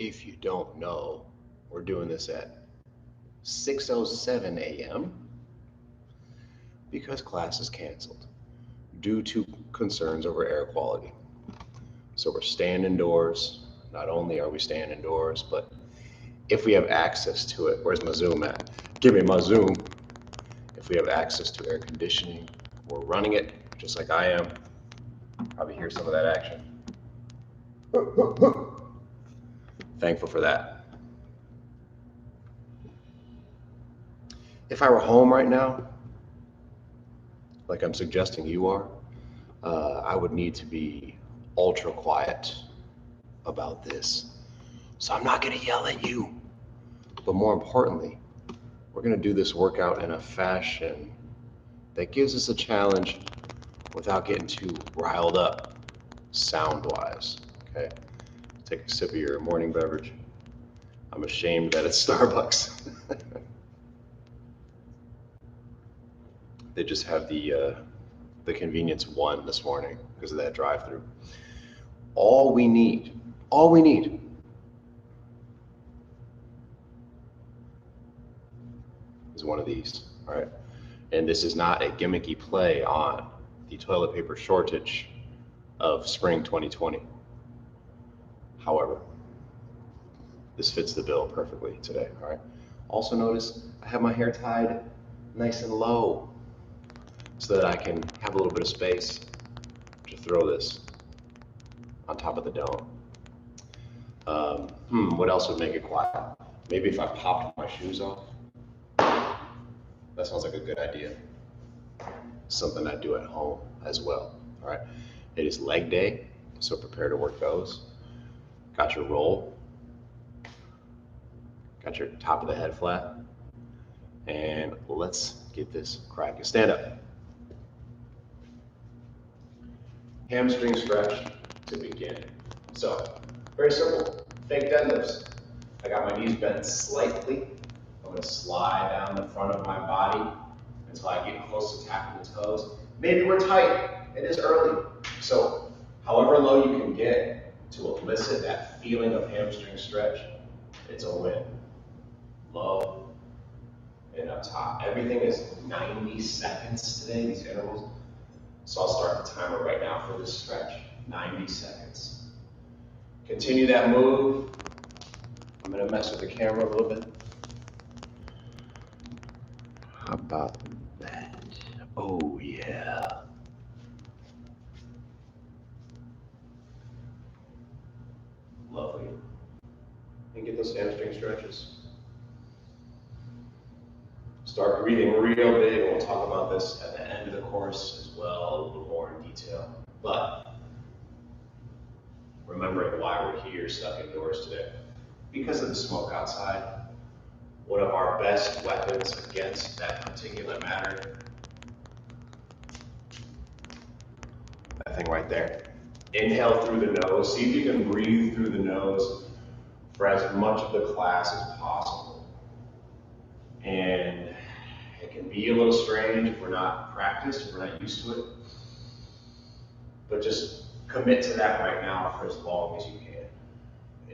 if you don't know, we're doing this at 6:07 a.m. because class is canceled due to concerns over air quality. So we're staying indoors. Not only are we staying indoors, but if we have access to it, where's my Zoom at? Give me my Zoom. If we have access to air conditioning, we're running it just like I am. Probably hear some of that action. Thankful for that. If I were home right now, like I'm suggesting you are, I would need to be ultra quiet about this. So I'm not gonna yell at you, but more importantly, we're gonna do this workout in a fashion that gives us a challenge without getting too riled up sound-wise, okay? Take a sip of your morning beverage. I'm ashamed that it's Starbucks. They just have the convenience one this morning because of that drive-through. All we need is one of these, all right? And this is not a gimmicky play on the toilet paper shortage of spring 2020. However, this fits the bill perfectly today, all right? Also notice I have my hair tied nice and low so that I can have a little bit of space to throw this on top of the dome. What else would make it quiet? Maybe if I popped my shoes off. That sounds like a good idea. Something I do at home as well, all right? It is leg day, so prepare to work those. Got your roll. Got your top of the head flat. And let's get this cracking. Stand up. Hamstring stretch to begin. So, very simple. Fake deadlifts. I got my knees bent slightly. I'm going to slide down the front of my body until I get close to tapping the toes. Maybe we're tight. It is early. So, however low you can get to elicit that feeling of hamstring stretch, it's a win. Low and up top. Everything is 90 seconds today, these intervals. So I'll start the timer right now for this stretch. 90 seconds. Continue that move. I'm going to mess with the camera a little bit. How about that? Oh, yeah. Lovely. And get those hamstring stretches. Start breathing real big, and we'll talk about this at the end of the course as well, a little more in detail. But remembering why we're here stuck indoors today. Because of the smoke outside, one of our best weapons against that particulate matter, that thing right there. Inhale through the nose. See if you can breathe through the nose for as much of the class as possible. And it can be a little strange if we're not practiced, if we're not used to it. But just commit to that right now for as long as you can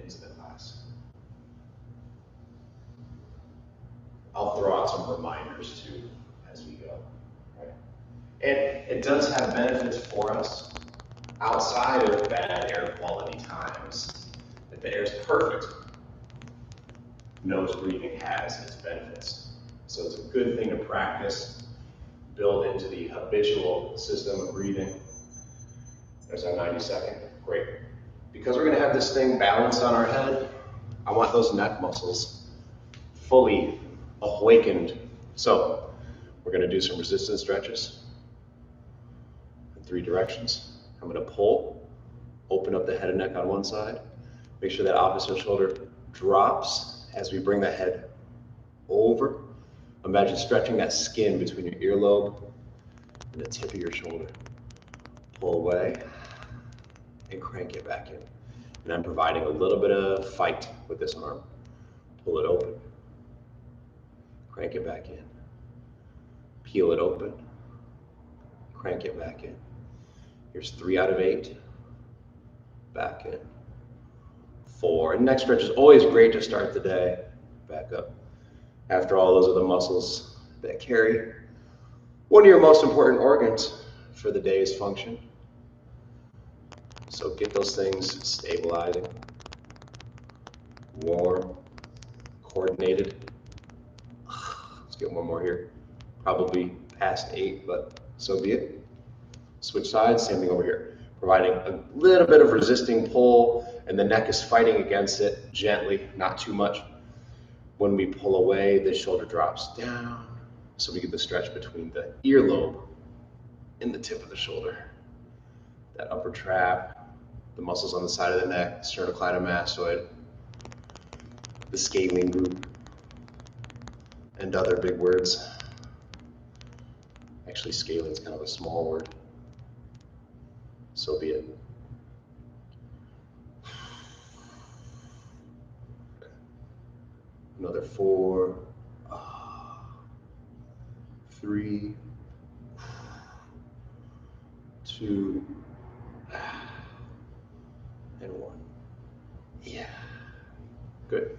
into the class. I'll throw out some reminders too as we go. Right? And it does have benefits for us outside of bad air quality times. If the air is perfect, nose breathing has its benefits. So it's a good thing to practice, build into the habitual system of breathing. There's our 90 second, great. Because we're gonna have this thing balanced on our head, I want those neck muscles fully awakened. So we're gonna do some resistance stretches in 3 directions. I'm gonna pull, open up the head and neck on one side, make sure that opposite shoulder drops as we bring the head over. Imagine stretching that skin between your earlobe and the tip of your shoulder. Pull away and crank it back in. And I'm providing a little bit of fight with this arm. Pull it open, crank it back in. Peel it open, crank it back in. Here's 3 out of 8. Back in. 4. And neck stretch is always great to start the day. Back up. After all, those are the muscles that carry one of your most important organs for the day's function. So get those things stabilizing, warm, coordinated. Let's get one more here. Probably past 8, but so be it. Switch sides, same thing over here. Providing a little bit of resisting pull, and the neck is fighting against it gently, not too much. When we pull away, the shoulder drops down, so we get the stretch between the earlobe and the tip of the shoulder. That upper trap, the muscles on the side of the neck, sternocleidomastoid, the scalene group, and other big words. Actually, scalene is kind of a small word. So be it. Another 4, 3, 2, and 1. Yeah. Good.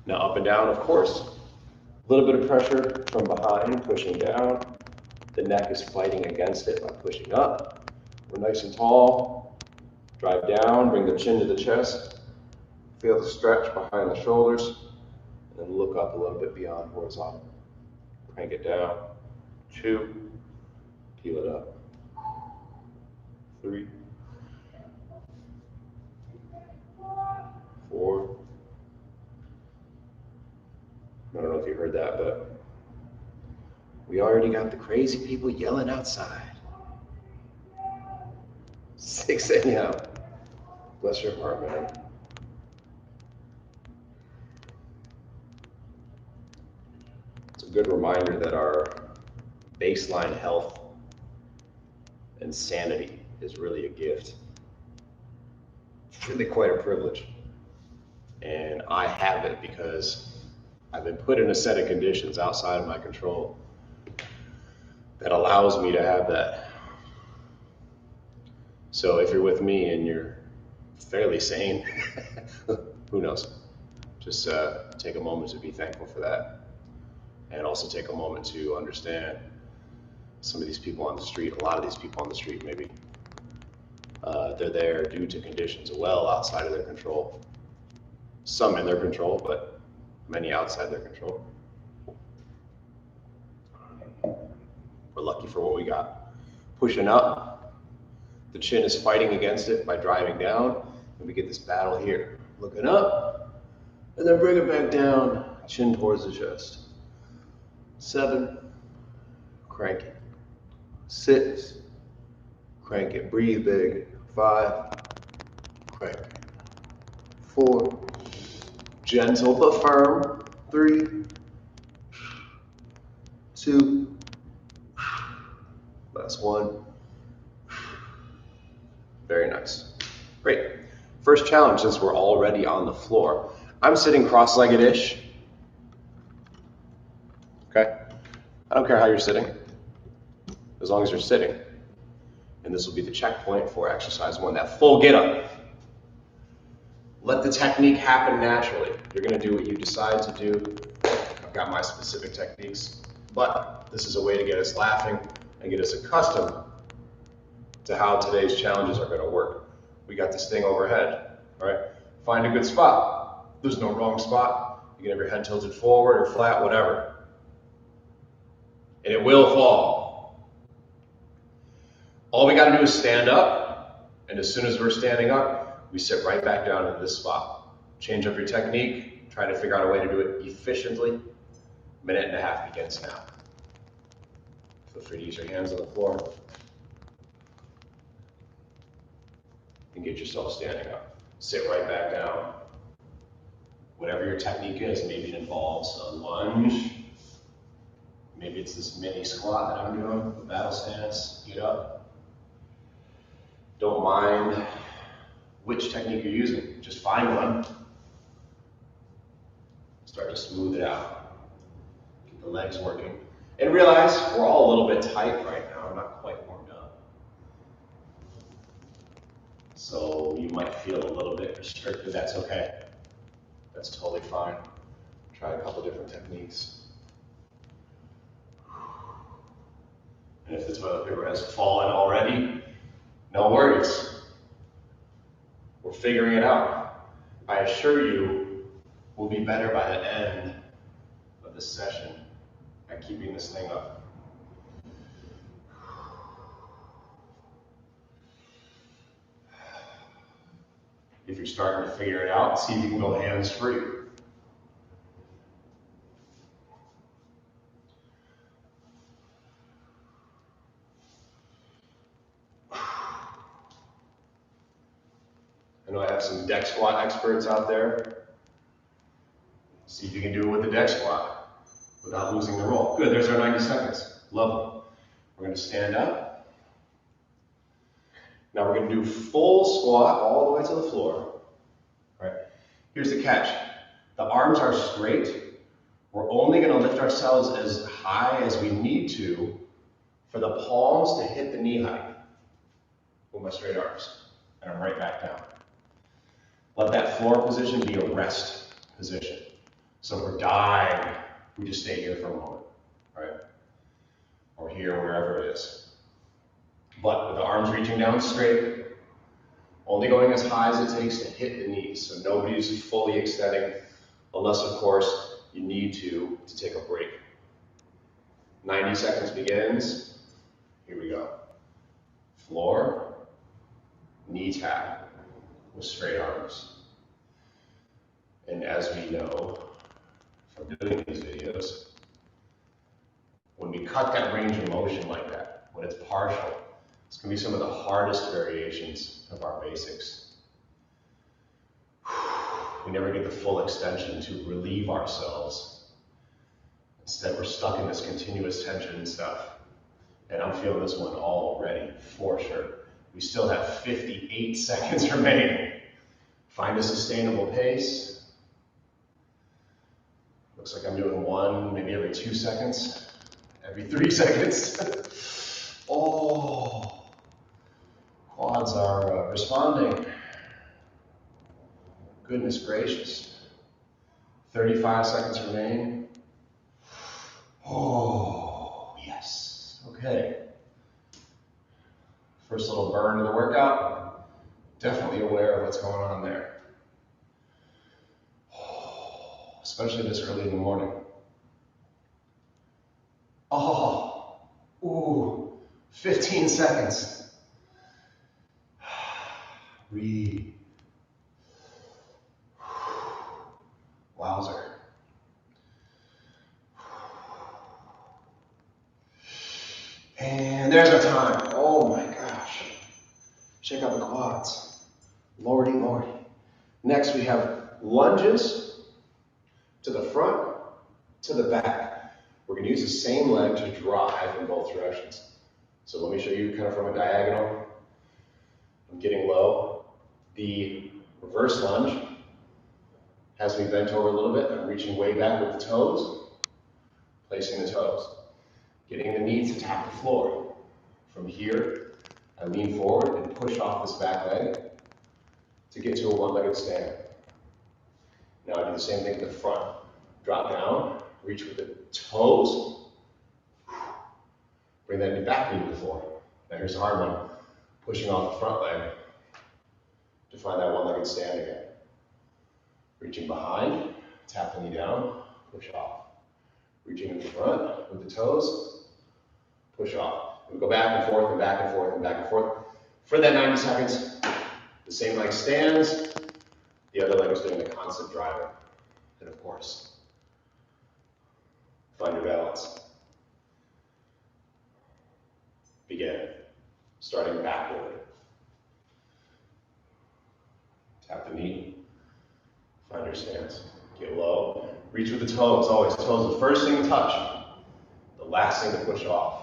Now up and down, of course. A little bit of pressure from behind, pushing down. The neck is fighting against it by pushing up. We're nice and tall. Drive down, bring the chin to the chest. Feel the stretch behind the shoulders. And then look up a little bit beyond horizontal. Crank it down. 2. Peel it up. 3. 4. I don't know if you heard that, but we already got the crazy people yelling outside. 6 a.m. Bless your heart, man. It's a good reminder that our baseline health and sanity is really a gift. It's really quite a privilege. And I have it because I've been put in a set of conditions outside of my control that allows me to have that. So if you're with me and you're fairly sane, who knows? Just take a moment to be thankful for that. And also take a moment to understand some of these people on the street, a lot of these people on the street maybe, they're there due to conditions well outside of their control. Some in their control, but many outside their control. We're lucky for what we got. Pushing up. The chin is fighting against it by driving down, and we get this battle here. Looking up, and then bring it back down, chin towards the chest. 7, crank it. 6, crank it, breathe big. 5, crank it. 4, gentle but firm. 3, 2, last 1. Very nice. Great. First challenge, since we're already on the floor. I'm sitting cross-legged-ish. Okay? I don't care how you're sitting, as long as you're sitting. And this will be the checkpoint for exercise 1, that full get up. Let the technique happen naturally. You're gonna do what you decide to do. I've got my specific techniques, but this is a way to get us laughing and get us accustomed to how today's challenges are gonna work. We got this thing overhead, all right? Find a good spot. There's no wrong spot. You can have your head tilted forward or flat, whatever. And it will fall. All we gotta do is stand up, and as soon as we're standing up, we sit right back down into this spot. Change up your technique, try to figure out a way to do it efficiently. 1.5 minutes begins now. Feel free to use your hands on the floor. And get yourself standing up. Sit right back down. Whatever your technique is, maybe it involves a lunge. Maybe it's this mini squat that I'm doing, the battle stance, get up. Don't mind which technique you're using, just find one. Start to smooth it out. Get the legs working. And realize we're all a little bit tight right now, we're not quite warmed up. So you might feel a little bit restricted. That's okay. That's totally fine. Try a couple different techniques. And if the toilet paper has fallen already, no worries. We're figuring it out. I assure you, we'll be better by the end of this session at keeping this thing up. If you're starting to figure it out, see if you can go hands free. I know I have some deck squat experts out there. See if you can do it with the deck squat without losing the roll. Good, there's our 90 seconds. Lovely. We're going to stand up. Now we're going to do full squat all the way to the floor. All right. Here's the catch. The arms are straight. We're only going to lift ourselves as high as we need to for the palms to hit the knee height with my straight arms. And I'm right back down. Let that floor position be a rest position. So if we're dying, we just stay here for a moment, right? Or here, wherever it is. But with the arms reaching down straight, only going as high as it takes to hit the knees. So nobody's fully extending, unless, of course, you need to take a break. 90 seconds begins. Here we go. Floor, knee tap with straight arms. And as we know from doing these videos, when we cut that range of motion like that, when it's partial, it's going to be some of the hardest variations of our basics. We never get the full extension to relieve ourselves. Instead, we're stuck in this continuous tension and stuff. And I'm feeling this one already, for sure. We still have 58 seconds remaining. Find a sustainable pace. Looks like I'm doing one, maybe every 2 seconds, every 3 seconds. Oh, quads are responding. Goodness gracious. 35 seconds remaining. Oh, yes. Okay. First little burn of the workout. Definitely aware of what's going on there. Especially this early in the morning. Oh, ooh, 15 seconds. Breathe. Wowzer. And there's our time. Oh my gosh. Check out the quads. Lordy, lordy. Next we have lunges to the front, to the back. We're going to use the same leg to drive in both directions. So let me show you kind of from a diagonal. I'm getting low. The reverse lunge has me bent over a little bit. I'm reaching way back with the toes, placing the toes, getting the knees to tap the floor. From here, I lean forward and push off this back leg to get to a one-legged stand. Now I do the same thing with the front. Drop down, reach with the toes, bring that back knee to the floor. Now here's the hard one, pushing off the front leg to find that one-legged stand again. Reaching behind, tap the knee down, push off. Reaching in the front with the toes, push off. We go back and forth and back and forth and back and forth. For that 90 seconds, the same leg stands, the other leg is doing the constant driving. And of course, find your balance. Begin. Starting backward. Tap the knee. Find your stance. Get low. Reach with the toes. Always toes the first thing to touch. The last thing to push off.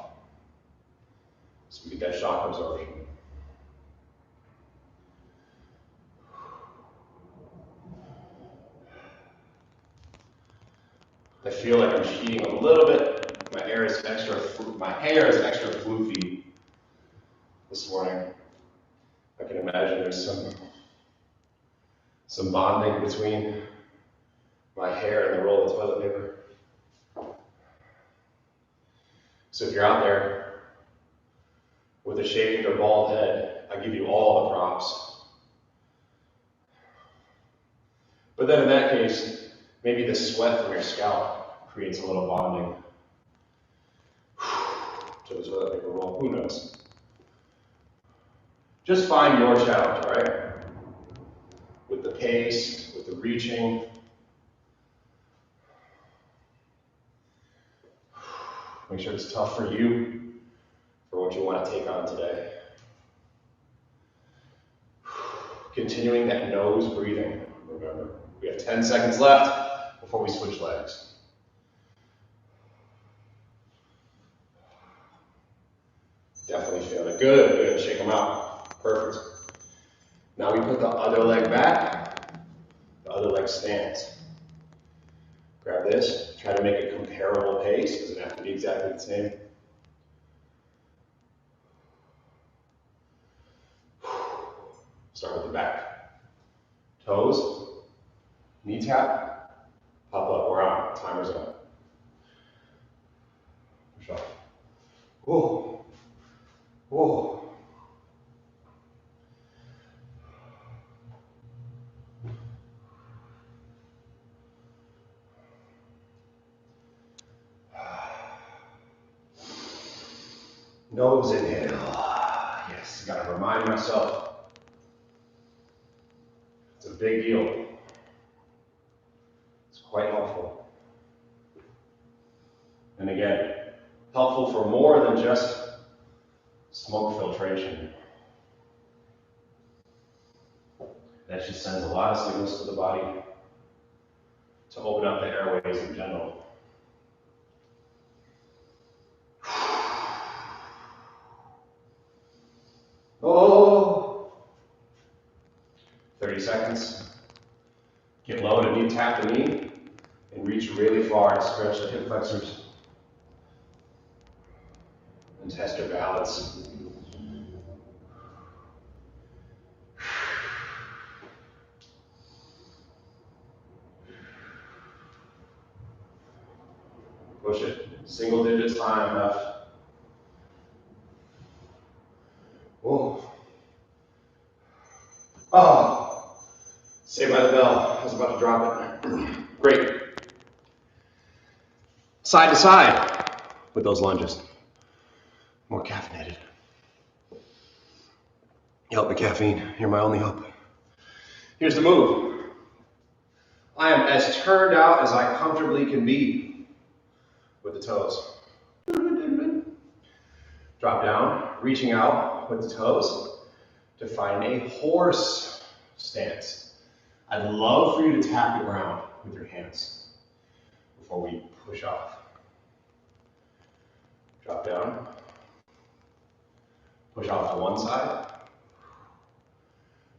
So we get that shock absorption. I feel like I'm cheating a little bit. My hair is extra floofy this morning. I can imagine imagine there's some bonding between my hair and the roll of toilet paper. So if you're out there with a shaved or bald head, I give you all the props. But then in that case, maybe the sweat from your scalp creates a little bonding to the toilet paper roll. Who knows? Just find your challenge, all right? With the pace, with the reaching. Make sure it's tough for you, for what you want to take on today. Continuing that nose breathing, remember. We have 10 seconds left before we switch legs. Definitely feeling it. Good, good. Shake them out. Perfect. Now we put the other leg back. The other leg stands. Grab this. Try to make a comparable pace. Doesn't have to be exactly the same. Start with the back. Toes. Knee tap. Pop up. We're on. Timer's on. Push off. Whoa. Whoa. Nose inhale. Yes, gotta remind myself. It's a big deal. It's quite helpful. And again, helpful for more than just smoke filtration. That just sends a lot of signals to the body to open up the airways in general. Oh, 30 seconds. Get low to knee tap the knee and reach really far to stretch the hip flexors and test your balance. Push it. Single digits time left. Whoa. Oh, Saved by the Bell. I was about to drop it. Great. Side to side with those lunges. More caffeinated. You help me, caffeine. You're my only hope. Here's the move. I am as turned out as I comfortably can be with the toes. Drop down, reaching out with the toes to find a horse stance. I'd love for you to tap the ground with your hands before we push off. Drop down, push off to one side,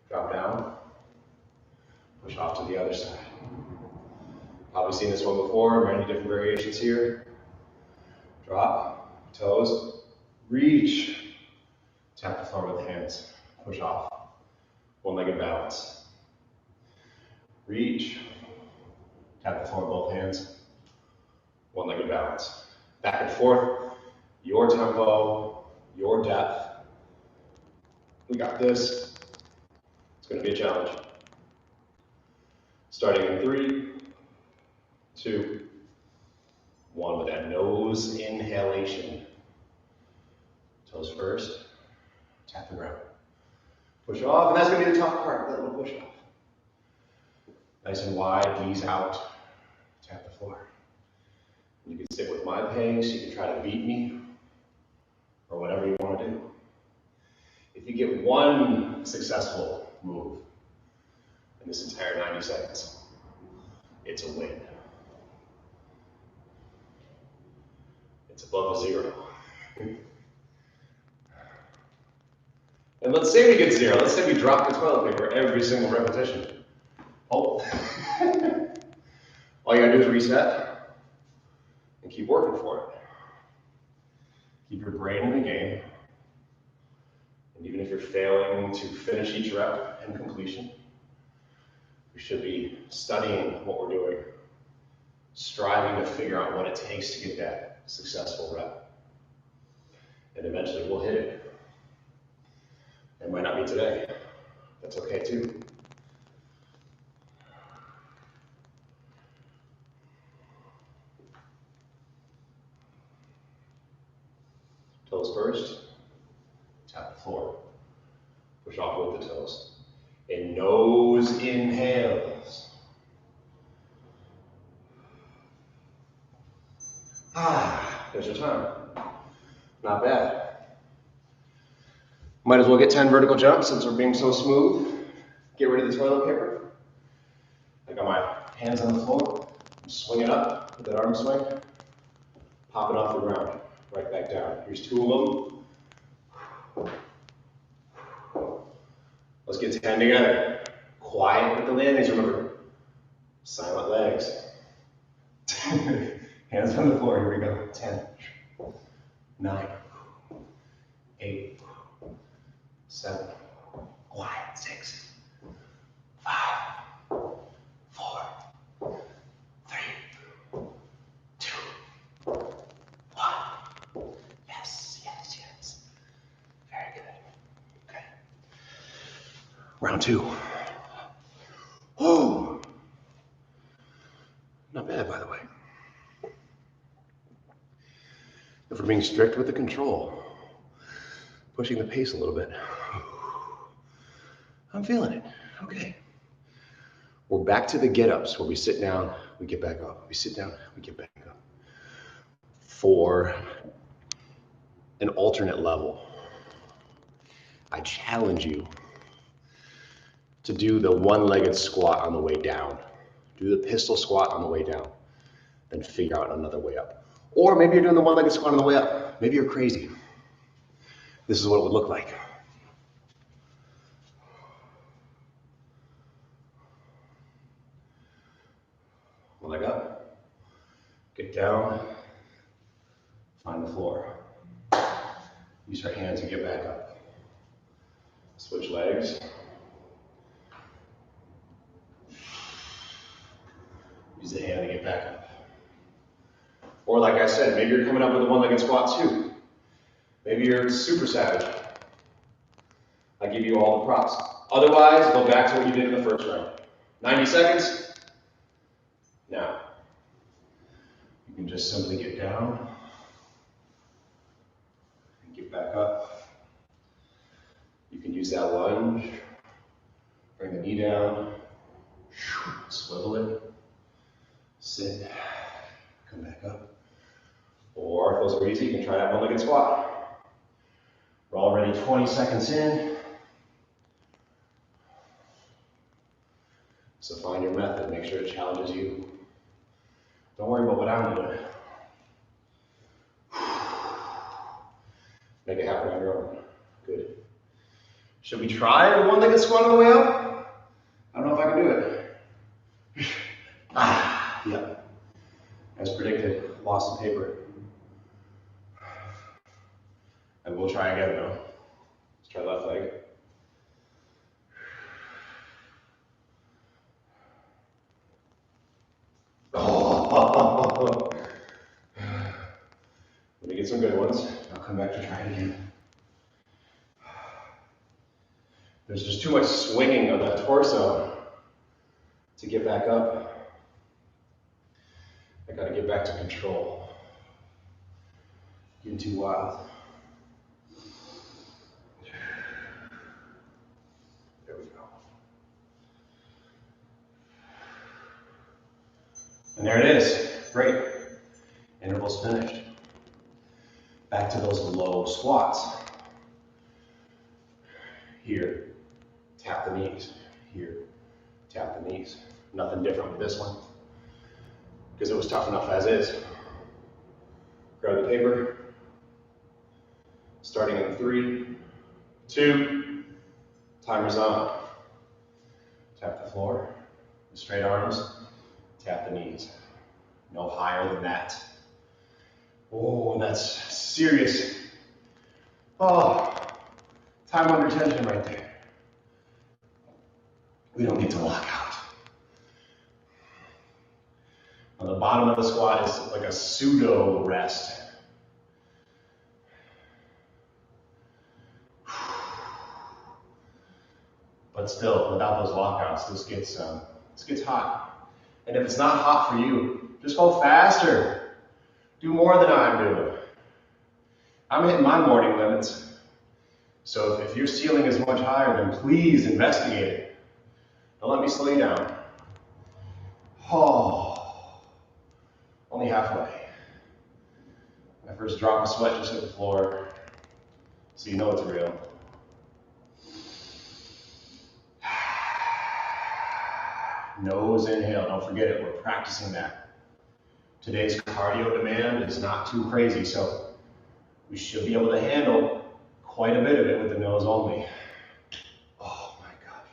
drop down, push off to the other side. Probably seen this one before, many different variations here. Drop, toes, reach, tap the floor with the hands, push off, one-legged balance. Reach, tap the floor with both hands, one-legged balance. Back and forth, your tempo, your depth. We got this. It's going to be a challenge. Starting in 3, 2, 1 with that nose inhalation. Toes first, tap the ground. Push off, and that's going to be the tough part, that little push off. Nice and wide, knees out, tap the floor. You can stick with my pace, you can try to beat me, or whatever you want to do. If you get one successful move in this entire 90 seconds, it's a win. It's above a 0. And let's say we get 0. Let's say we drop the toilet paper every single repetition. Oh. All you gotta do is reset and keep working for it. Keep your brain in the game And even if you're failing to finish each rep and completion, we should be studying what we're doing, striving to figure out what it takes to get that successful rep. And eventually we'll hit it. It might not be today. That's okay too. Toes first, tap the floor. Push off with the toes. And nose inhales. There's your time. Not bad. Might as well get 10 vertical jumps since we're being so smooth. Get rid of the toilet paper. I got my hands on the floor. Swing it up with that arm swing. Pop it off the ground. Right back down. Here's 2 of them. Let's get 10 together. Quiet with the landings, remember. Silent legs. Hands on the floor, here we go. 10, 9, 8, 7, quiet, 6, 5, 4, 3, 2, 1. Yes, yes, yes. Very good. Okay. Round 2. Oh, not bad, by the way. If we're being strict with the control, pushing the pace a little bit. I'm feeling it. Okay. We're back to the get-ups where we sit down, we get back up. We sit down, we get back up. For an alternate level, I challenge you to do the one-legged squat on the way down. Do the pistol squat on the way down, then figure out another way up. Or maybe you're doing the one-legged squat on the way up. Maybe you're crazy. This is what it would look like. One leg up, get down, find the floor. Use your hands to get back up. Switch legs. Use the hand to get back up. Or like I said, maybe you're coming up with a one-legged squat too. Maybe you're super savage. I give you all the props. Otherwise, go back to what you did in the first round. 90 seconds. Now, you can just simply get down and get back up. You can use that lunge. Bring the knee down. Swivel it. Sit. Come back up. Or if those are easy, you can try that one-legged squat. We're already 20 seconds in. So find your method, make sure it challenges you. Don't worry about what I'm doing. Make it happen on your own. Good. Should we try the one-legged squat on the way up? I don't know if I can do it. Yep. As predicted, lost the paper. And we'll try again though. Let's try left leg. Oh. Let me get some good ones. I'll come back to try it again. There's just too much swinging of that torso to get back up. I gotta get back to control. Getting too wild. There we go. And there it is. Great. Interval's finished. Back to those low squats. Here, tap the knees. Here, tap the knees. Nothing different with this one, because it was tough enough as is. Grab the paper. Starting in 3, 2, timer's on. Tap the floor, straight arms, tap the knees. No higher than that. Oh, that's serious. Oh, Time under tension right there. We don't need to lock out. On the bottom of the squat is like a pseudo rest. But still, without those lockouts, this gets hot. And if it's not hot for you, just go faster. Do more than I'm doing. I'm hitting my morning limits. So if your ceiling is much higher, then please investigate it. Don't let me slow you down. Oh, only halfway. My first drop of sweat just hit the floor, so you know it's real. Nose inhale, don't forget it, we're practicing that. Today's cardio demand is not too crazy, so we should be able to handle quite a bit of it with the nose only. Oh my gosh.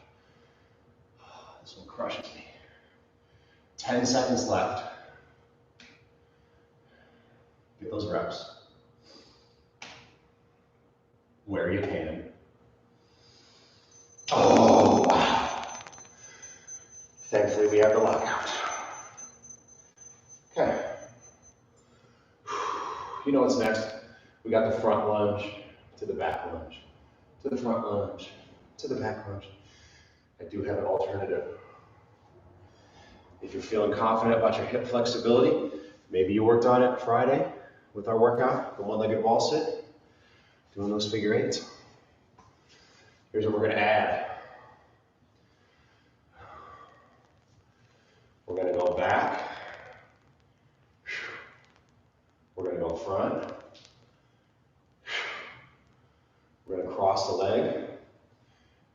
Oh, this one crushes me. 10 seconds left. Get those reps where you can. Oh, wow. Thankfully, we have the lockout. Okay. You know what's next? We got the front lunge to the back lunge, to the front lunge, to the back lunge. I do have an alternative. If you're feeling confident about your hip flexibility, maybe you worked on it Friday with our workout, the one-legged wall sit, doing those figure eights. Here's what we're going to add. We're going to go back. We're going to go front. We're going to cross the leg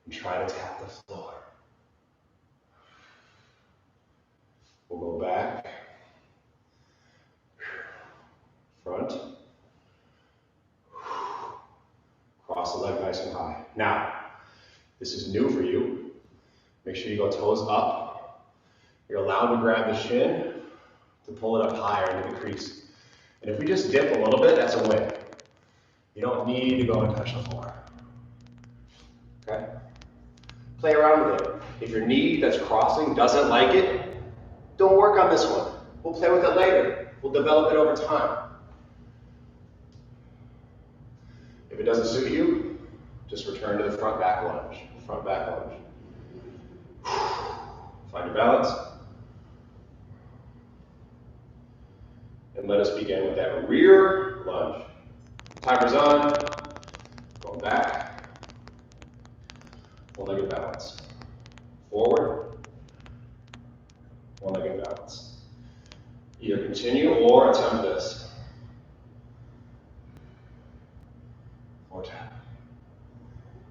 and try to tap the floor. We'll go back, front, cross the leg nice and high. Now, this is new for you. Make sure you go toes up. You're allowed to grab the shin to pull it up higher into the crease. And if we just dip a little bit, that's a win. You don't need to go and touch the floor. Okay? Play around with it. If your knee that's crossing doesn't like it, don't work on this one. We'll play with it later. We'll develop it over time. If it doesn't suit you, just return to the front back lunge. Front back lunge. Find your balance. And let us begin with that rear lunge. Timer's on. Going back. One-legged balance. Forward. One-legged balance. Either continue or attempt this. Or tap.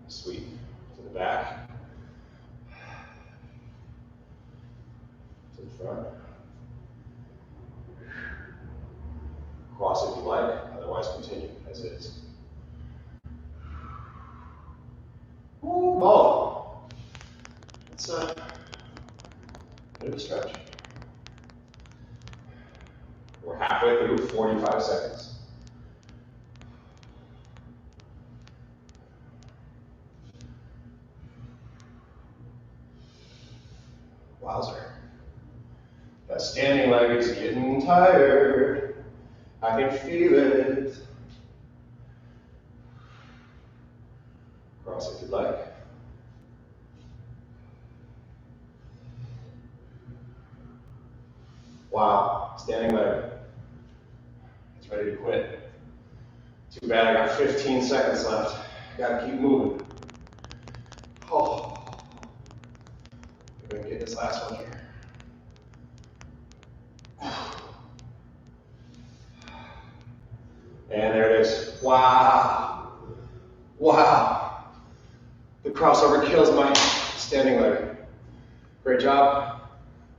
Sweep. To the back. To the front. Cross if you like, otherwise continue as is. Ooh, oh, it's a bit of a stretch. We're halfway through, 45 seconds. Wowzer. That standing leg is getting tired. I can feel it. Cross if you'd like. Wow, standing leg. It's ready to quit. Too bad I got 15 seconds left. Gotta keep moving. Oh. We're gonna get this last one here. And there it is. Wow. Wow. The crossover kills my standing leg. Great job.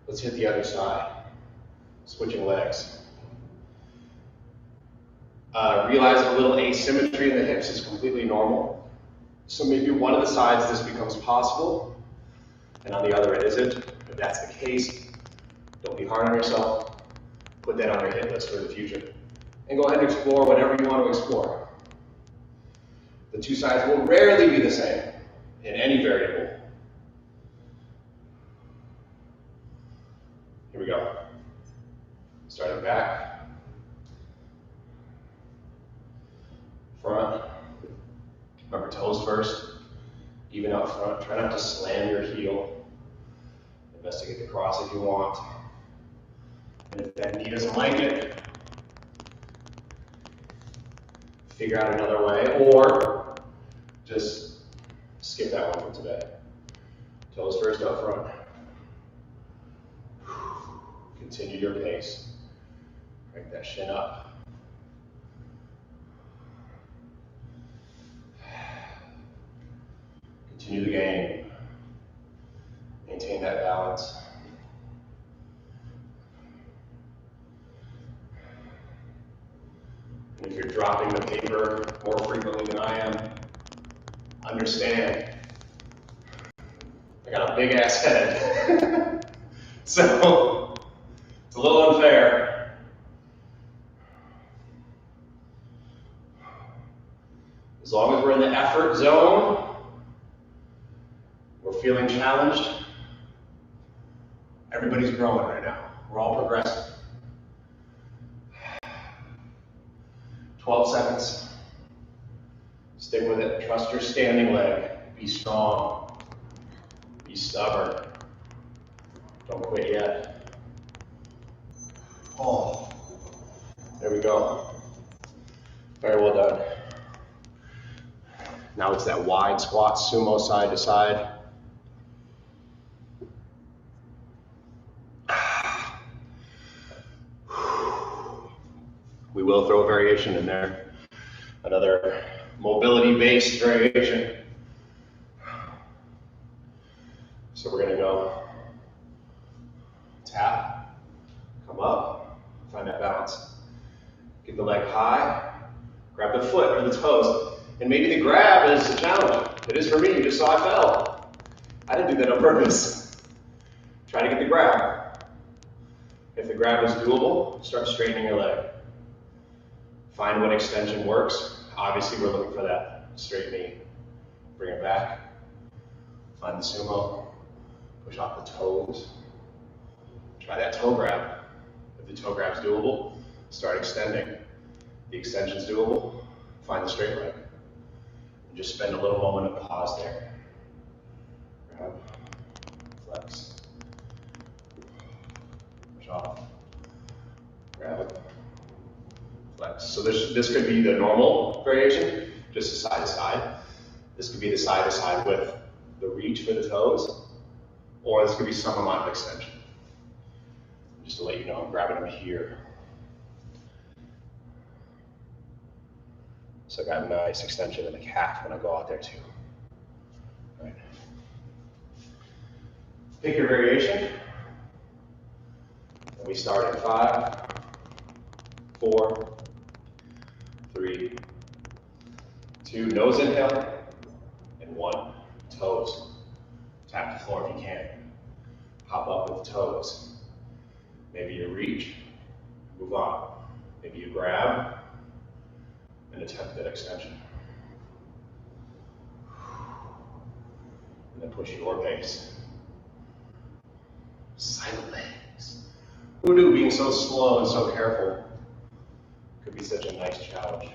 Let's hit the other side. Switching legs. Realize a little asymmetry in the hips is completely normal. So maybe one of the sides this becomes possible, and on the other it isn't. If that's the case, don't be hard on yourself. Put that on your hit list for the future. And go ahead and explore whatever you want to explore. The two sides will rarely be the same in any variable. Here we go. Starting back, front. Remember, toes first. Even out front. Try not to slam your heel. Investigate the cross if you want. And if that knee doesn't like it, figure out another way, or just skip that one for today. Toes first up front. Continue your pace. Crank that shin up. Continue the game. Maintain that balance. And if you're dropping the paper more frequently than I am, understand, I got a big ass head. So, it's a little unfair. As long as we're in the effort zone, we're feeling challenged, everybody's growing right now. We're all progressing. 12 seconds. Stick with it. Trust your standing leg. Be strong. Be stubborn. Don't quit yet. Oh, there we go. Very well done. Now it's that wide squat, sumo side to side. We will throw a variation in there. Another mobility-based variation. So we're gonna go tap, come up, find that balance. Get the leg high, grab the foot or the toes. And maybe the grab is a challenge. It is for me, you just saw I fell. I didn't do that on purpose. Try to get the grab. If the grab is doable, start straightening your leg. Find what extension works. Obviously, we're looking for that straight knee. Bring it back. Find the sumo. Push off the toes. Try that toe grab. If the toe grab's doable, start extending. The extension's doable, find the straight leg. And just spend a little moment of pause there. Grab, flex, push off, grab it, flex. So this could be the normal variation, just a side to side. This could be the side to side with the reach for the toes, or this could be some amount of extension. Just to let you know, I'm grabbing them here. So I got a nice extension in the calf when I go out there too. All right. Pick your variation. And we start in 5, 4, 3, 2, nose inhale, and 1, toes. Tap the floor if you can. Hop up with the toes. Maybe you reach, move on. Maybe you grab, and attempt that extension. And then push your pace. Silent legs. Who knew being so slow and so careful could be such a nice challenge?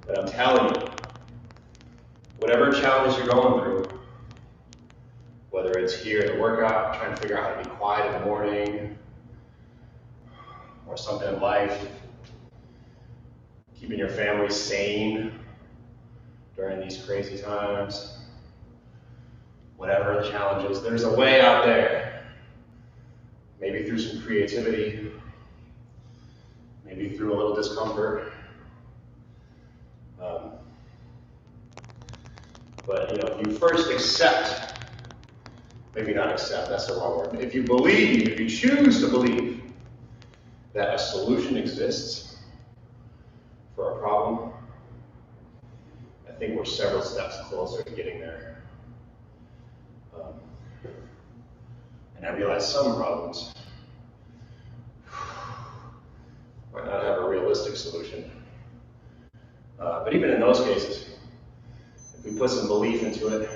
But I'm telling you, whatever challenge you're going through, whether it's here at the workout, trying to figure out how to be quiet in the morning, or something in life, keeping your family sane during these crazy times, whatever the challenge is, there's a way out there. Maybe through some creativity, maybe through a little discomfort. But if you first accept, maybe not accept, that's the wrong word. If you believe, if you choose to believe that a solution exists for a problem, I think we're several steps closer to getting there. And I realize some problems might not have a realistic solution. But even in those cases, If we put some belief into it,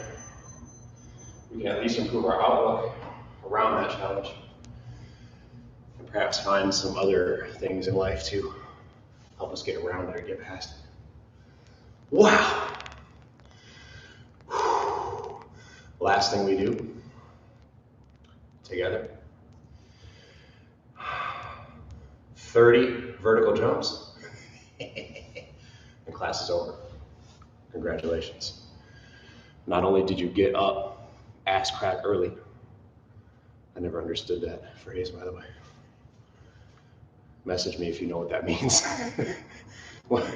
we can at least improve our outlook around that challenge. And perhaps find some other things in life to help us get around it or get past it. Wow! Last thing we do together. 30 vertical jumps. And class is over. Congratulations. Not only did you get up ass crack early, I never understood that phrase, by the way. Message me if you know what that means. But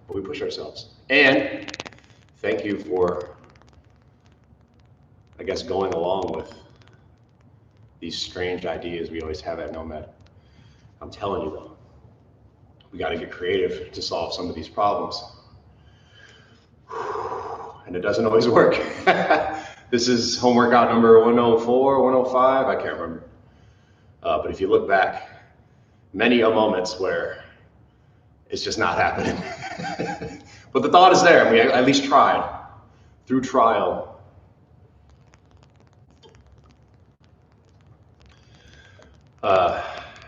we push ourselves. And thank you for, I guess, going along with these strange ideas we always have at Nomad. I'm telling you though, we got to get creative to solve some of these problems. And it doesn't always work. This is home workout number 104, 105, I can't remember. But if you look back, many a moments where it's just not happening. But the thought is there, and we at least tried through trial.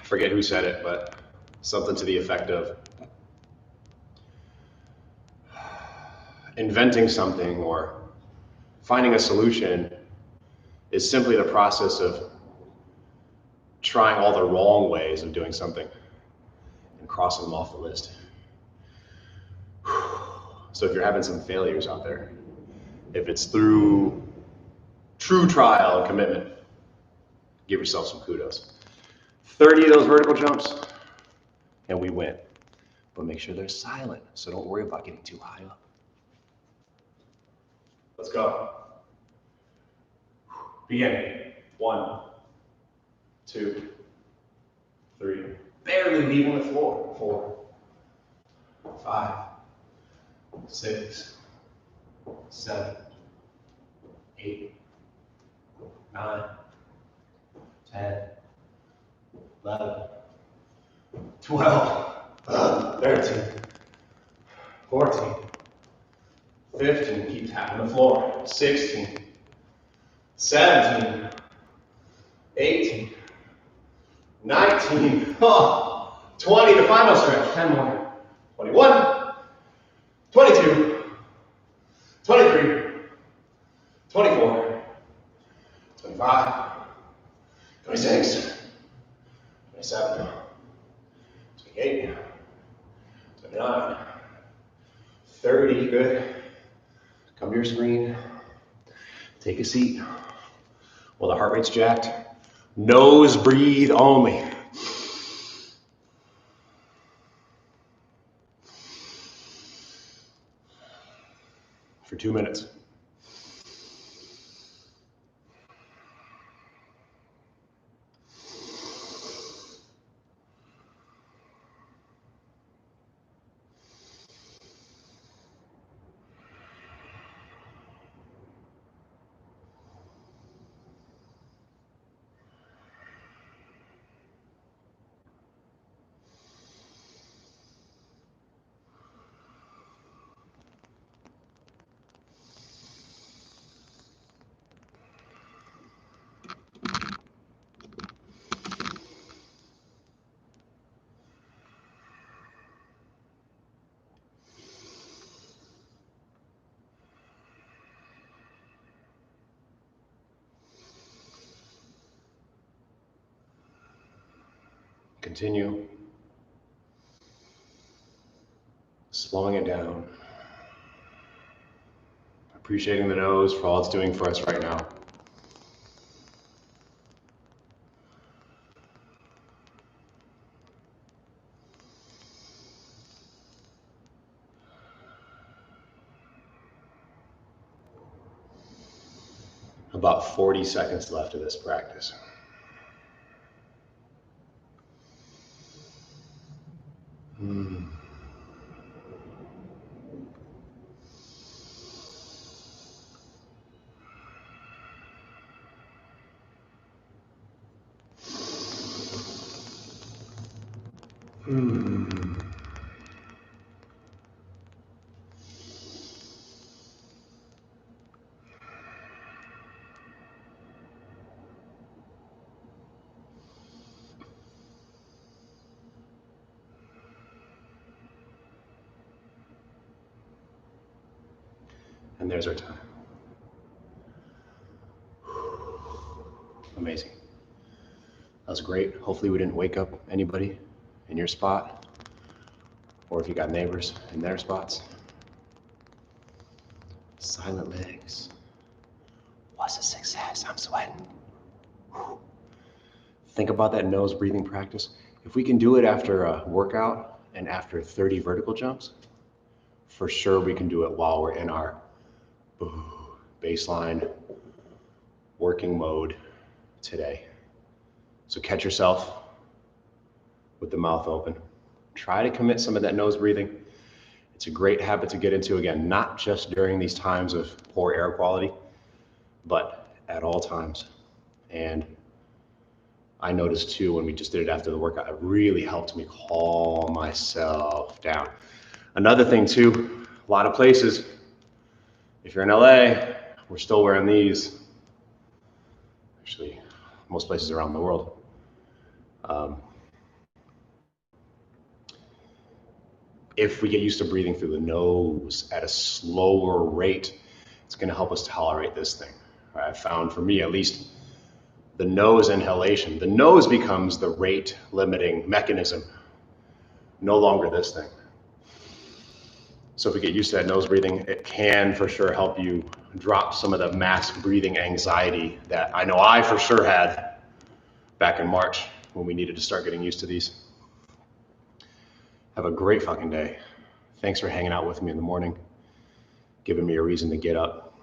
Forget who said it, but something to the effect of inventing something or finding a solution is simply the process of trying all the wrong ways of doing something and crossing them off the list. So if you're having some failures out there, if it's through true trial and commitment, give yourself some kudos. 30 of those vertical jumps, and we win. But make sure they're silent, so don't worry about getting too high up. Let's go. Begin. 1, 2, 3. Barely leaving the floor. 4, 5, 6, 7, 8, 9, 10, 11, 12, 13, 14, 15, keep tapping the floor, 16, 17, 18, 19, 20, the final stretch, 10 more, 21, 22, 23, 24, 25, 26, 27, 28, 29, 30, good. Come to your screen, take a seat. While the heart rate's jacked, nose breathe only. For 2 minutes. Continue slowing it down, appreciating the nose for all it's doing for us right now. About 40 seconds left of this practice. And there's our time. Amazing. That was great. Hopefully we didn't wake up anybody in your spot, or if you got neighbors in their spots. Silent legs. What's a success? I'm sweating. Whew. Think about that nose breathing practice. If we can do it after a workout and after 30 vertical jumps, for sure we can do it while we're in our baseline working mode today. So catch yourself with the mouth open. Try to commit some of that nose breathing. It's a great habit to get into, again, not just during these times of poor air quality, but at all times. And I noticed too, when we just did it after the workout, it really helped me calm myself down. Another thing too, a lot of places, if you're in LA, we're still wearing these. Actually, most places around the world. If we get used to breathing through the nose at a slower rate, it's going to help us tolerate this thing. I found, for me at least, the nose inhalation, the nose becomes the rate limiting mechanism, no longer this thing. So if we get used to that nose breathing, it can for sure help you drop some of the mask breathing anxiety that I know I for sure had back in March when we needed to start getting used to these. Have a great fucking day. Thanks for hanging out with me in the morning, giving me a reason to get up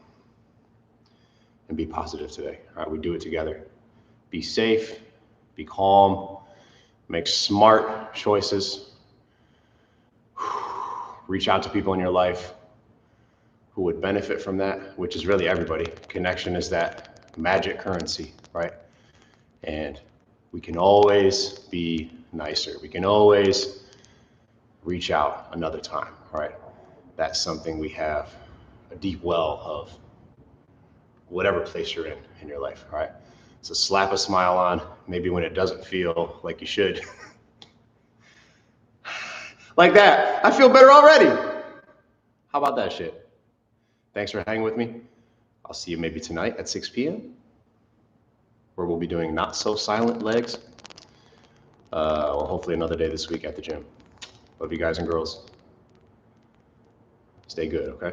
and be positive today. All right, we do it together. Be safe, be calm, make smart choices. Reach out to people in your life who would benefit from that, which is really everybody. Connection is that magic currency, right? And we can always be nicer. We can always reach out another time, right? That's something we have a deep well of whatever place you're in your life, right? So slap a smile on, maybe when it doesn't feel like you should. Like that, I feel better already. How about that shit? Thanks for hanging with me. I'll see you maybe tonight at 6 p.m. where we'll be doing not so silent legs, or hopefully another day this week at the gym. Love you guys and girls. Stay good, okay?